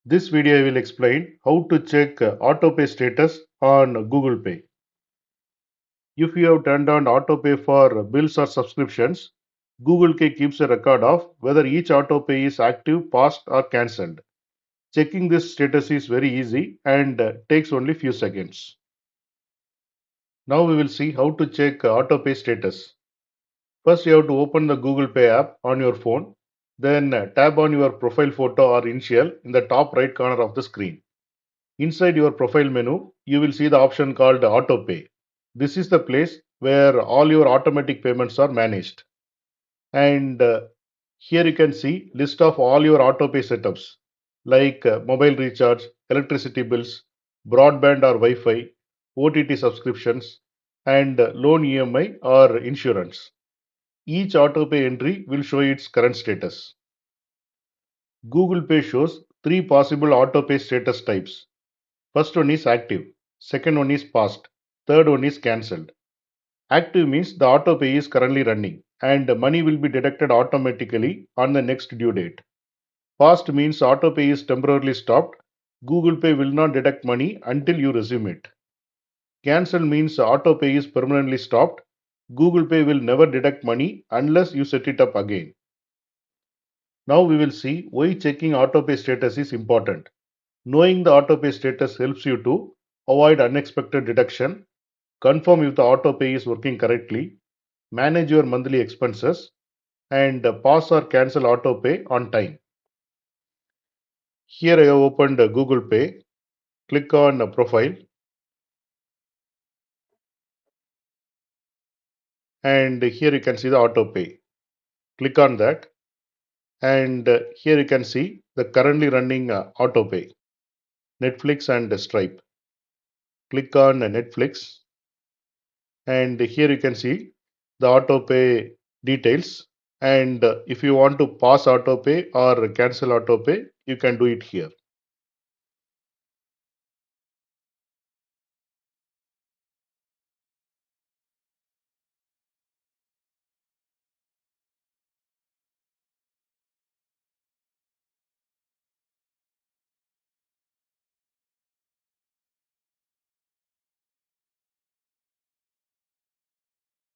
This video I will explain how to check autopay status on Google Pay. If you have turned on autopay for bills or subscriptions, Google Pay keeps a record of whether each autopay is active, paused or cancelled. Checking this status is very easy and takes only few seconds. Now we will see how to check autopay status. First you have to open the Google Pay app on your phone, then tap on your profile photo or initial in the top right corner of the screen. Inside your profile menu, you will see the option called AutoPay. This is the place where all your automatic payments are managed. And here you can see list of all your AutoPay setups like mobile recharge, electricity bills, broadband or Wi-Fi, OTT subscriptions, and loan EMI or insurance. Each AutoPay entry will show its current status. Google Pay shows three possible AutoPay status types. First one is active, second one is paused, third one is cancelled. Active means the autopay is currently running and money will be deducted automatically on the next due date. Paused means autopay is temporarily stopped. Google Pay will not deduct money until you resume it. Cancel means autopay is permanently stopped. Google Pay will never deduct money unless you set it up again. Now we will see why checking autopay status is important. Knowing the autopay status helps you to avoid unexpected deduction, confirm if the autopay is working correctly, manage your monthly expenses, and pause or cancel autopay on time. Here I have opened Google Pay. Click on Profile, and here you can see the autopay. Click on that, and here you can see the currently running autopay, Netflix and Stripe. Click on Netflix, and here you can see the autopay details. And if you want to pause autopay or cancel autopay, you can do it here.